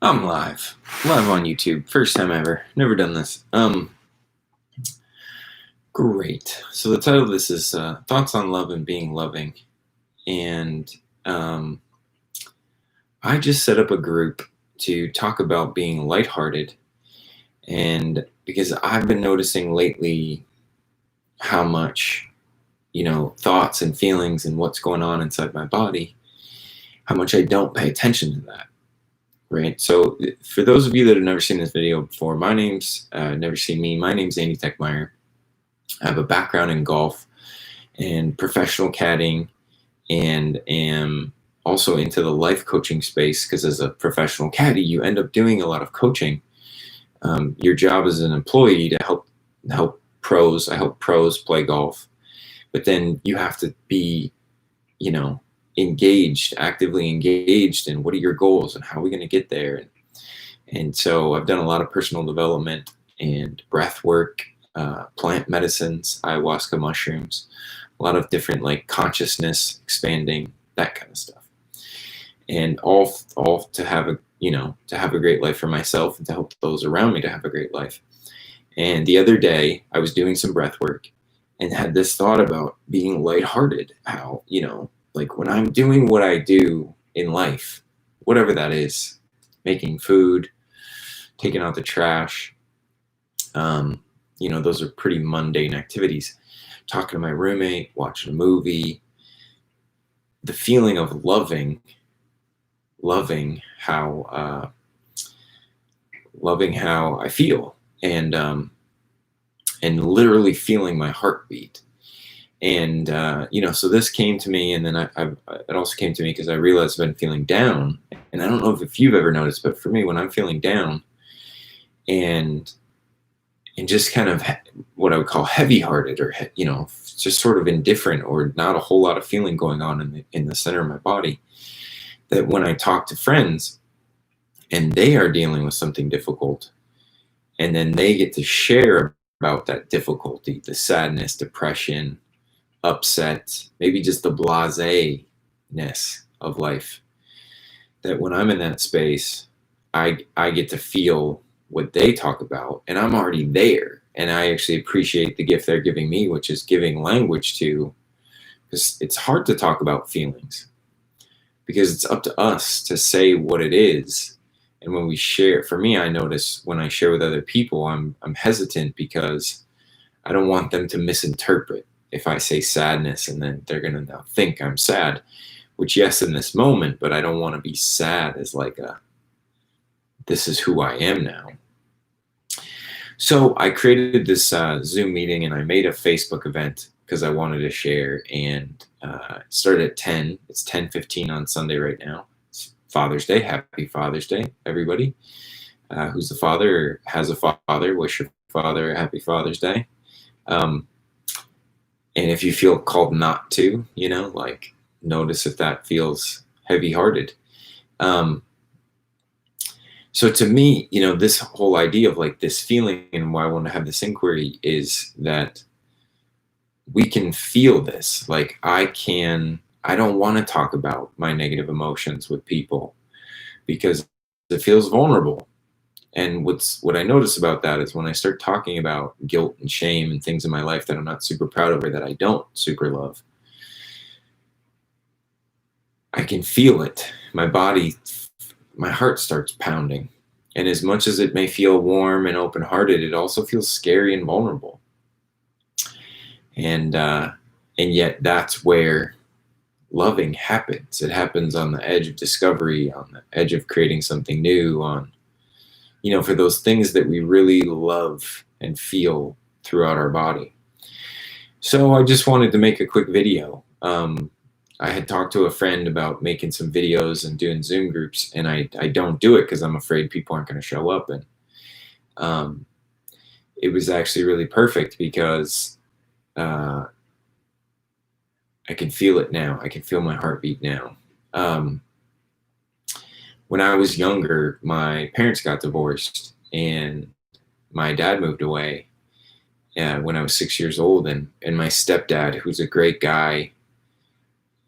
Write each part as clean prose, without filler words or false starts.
I'm live on YouTube. First time ever. Never done this. Great. So the title of this is Thoughts on Love and Being Loving. And um, I just set up a group to talk about being lighthearted. And because I've been noticing lately how much, thoughts and feelings and what's going on inside my body, how much I don't pay attention to that. Right. So for those of you that have never seen this video before, my name's Andy Techmeyer. I have a background in golf and professional caddying, and am also into the life coaching space because as a professional caddy, you end up doing a lot of coaching. Your job as an employee to help pros. I help pros play golf, but then you have to be, actively engaged in what are your goals and how are we going to get there. And so I've done a lot of personal development and breath work, plant medicines, ayahuasca mushrooms, a lot of different like consciousness expanding, that kind of stuff. And all to have a great life for myself and to help those around me to have a great life. And the other day I was doing some breath work and had this thought about being lighthearted, how, like when I'm doing what I do in life, whatever that is, making food, taking out the trash, those are pretty mundane activities. Talking to my roommate, watching a movie, the feeling of loving how I feel, and literally feeling my heartbeat. And so this came to me, and then it also came to me because I realized I've been feeling down. And I don't know if you've ever noticed, but for me, when I'm feeling down and just kind of what I would call heavy-hearted, or just sort of indifferent, or not a whole lot of feeling going on in the center of my body, that when I talk to friends and they are dealing with something difficult, and then they get to share about that difficulty, the sadness, depression, upset, maybe just the blasé-ness of life, that when I'm in that space, I get to feel what they talk about, and I'm already there. And I actually appreciate the gift they're giving me, which is giving language to, because it's hard to talk about feelings, because it's up to us to say what it is. And when we share, for me, I notice when I share with other people, I'm hesitant because I don't want them to misinterpret. If I say sadness, and then they're going to now think I'm sad, which yes, in this moment, but I don't want to be sad as like this is who I am now. So I created this Zoom meeting, and I made a Facebook event because I wanted to share, and it started at 10. It's 10:15 on Sunday right now. It's Father's Day. Happy Father's Day, everybody. Who's the father or has a father, wish your father a happy Father's Day. And if you feel called not to, like notice if that feels heavy-hearted. So to me, this whole idea of like this feeling, and why I want to have this inquiry, is that we can feel this. Like I don't want to talk about my negative emotions with people because it feels vulnerable. And what I notice about that is when I start talking about guilt and shame and things in my life that I'm not super proud of, or that I don't super love, I can feel it. My heart starts pounding. And as much as it may feel warm and open-hearted, it also feels scary and vulnerable. And yet that's where loving happens. It happens on the edge of discovery, on the edge of creating something new, for those things that we really love and feel throughout our body. So I just wanted to make a quick video. I had talked to a friend about making some videos and doing Zoom groups, and I don't do it because I'm afraid people aren't going to show up. And it was actually really perfect because I can feel it now. I can feel my heartbeat now. When I was younger, my parents got divorced, and my dad moved away when I was 6 years old. And my stepdad, who's a great guy,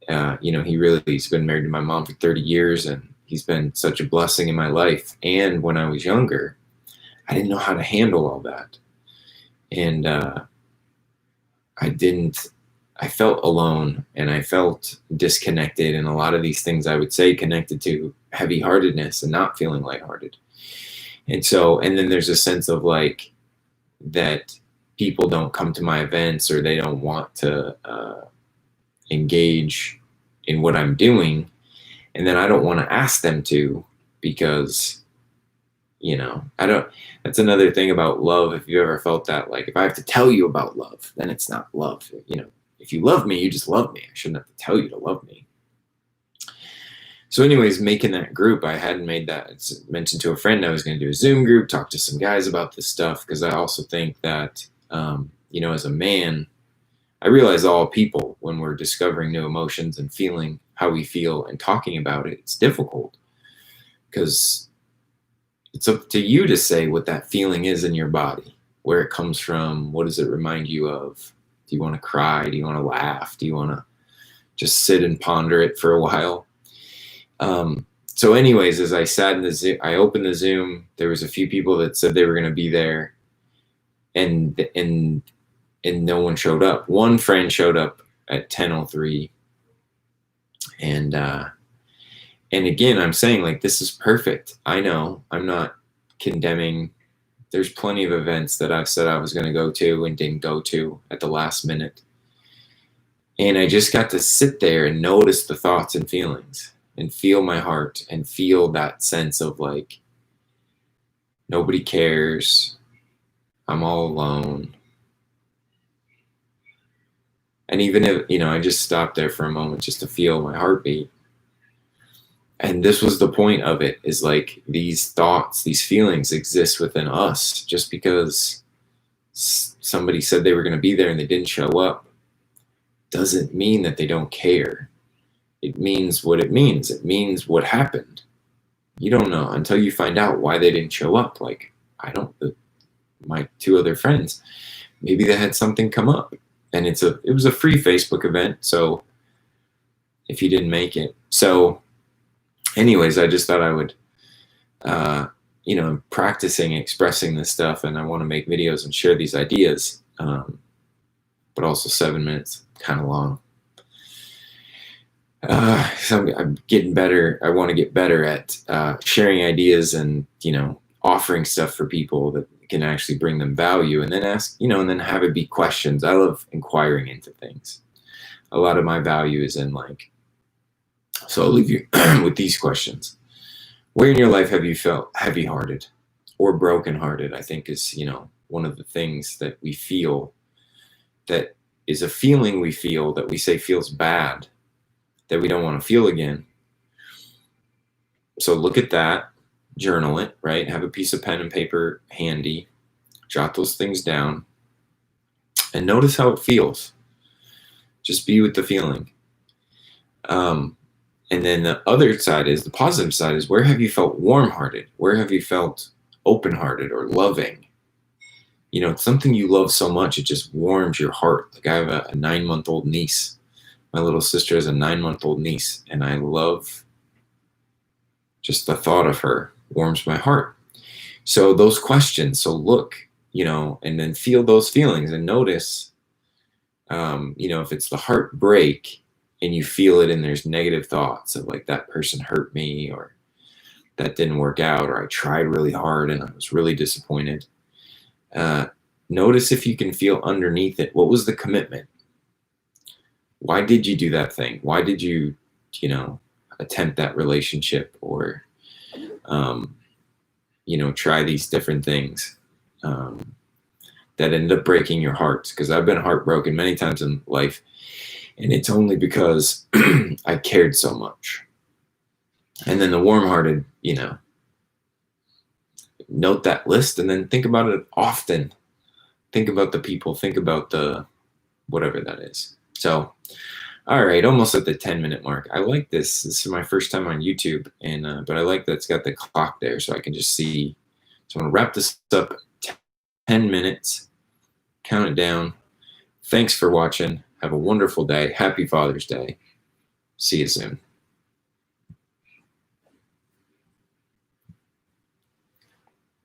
he's been married to my mom for 30 years, and He's been such a blessing in my life. And when I was younger, I didn't know how to handle all that. And I felt alone, and I felt disconnected. And a lot of these things I would say connected to heavy-heartedness and not feeling lighthearted. And then there's a sense of like that people don't come to my events, or they don't want to engage in what I'm doing. And then I don't want to ask them to, because, that's another thing about love. If you ever felt that, like, if I have to tell you about love, then it's not love. If you love me, you just love me. I shouldn't have to tell you to love me. So anyways, making that group, I hadn't made that. It's mentioned to a friend I was going to do a Zoom group, talk to some guys about this stuff, because I also think that, as a man, I realize all people, when we're discovering new emotions and feeling how we feel and talking about it, it's difficult, because it's up to you to say what that feeling is in your body, where it comes from, what does it remind you of? Do you want to cry? Do you want to laugh? Do you want to just sit and ponder it for a while? So anyways, as I sat in the Zoom, I opened the Zoom, there was a few people that said they were going to be there, and no one showed up. One friend showed up at 10:03. And again, I'm saying, like, this is perfect. I know I'm not condemning. There's plenty of events that I've said I was going to go to and didn't go to at the last minute. And I just got to sit there and notice the thoughts and feelings and feel my heart and feel that sense of like, nobody cares. I'm all alone. And even if, I just stopped there for a moment just to feel my heartbeat. And this was the point of it, is like, these thoughts, these feelings exist within us. Just because somebody said they were going to be there and they didn't show up doesn't mean that they don't care. It means what it means. It means what happened. You don't know until you find out why they didn't show up. Like, my two other friends, maybe they had something come up, and it was a free Facebook event. So if you didn't make it. So anyways, I just thought I would, I'm practicing expressing this stuff, and I want to make videos and share these ideas. But also 7 minutes, kind of long. So I'm getting better. I want to get better at sharing ideas and, offering stuff for people that can actually bring them value, and then ask, and then have it be questions. I love inquiring into things. A lot of my value is in like, so I'll leave you with these questions. Where in your life have you felt heavy-hearted or broken-hearted? I think is, one of the things that we feel, that is a feeling we feel that we say feels bad, that we don't want to feel again. So look at that, journal it, right? Have a piece of pen and paper handy, jot those things down, and notice how it feels. Just be with the feeling. And then the other side is, the positive side is, where have you felt warm-hearted? Where have you felt open-hearted or loving? It's something you love so much, it just warms your heart. Like, I have a 9-month-old niece. My little sister has a 9-month-old niece, and I love just the thought of her warms my heart. So those questions, so look, and then feel those feelings and notice, if it's the heartbreak and you feel it and there's negative thoughts of like, that person hurt me, or that didn't work out, or I tried really hard and I was really disappointed. Notice if you can feel underneath it, what was the commitment? Why did you do that thing? Why did you, attempt that relationship, or, try these different things that end up breaking your heart? Because I've been heartbroken many times in life, and it's only because I cared so much. And then the warm-hearted, note that list and then think about it often. Think about the people, think about the whatever that is. So, all right, almost at the 10-minute mark. I like this. This is my first time on YouTube, and but I like that it's got the clock there so I can just see. So I'm going to wrap this up. 10 minutes. Count it down. Thanks for watching. Have a wonderful day. Happy Father's Day. See you soon.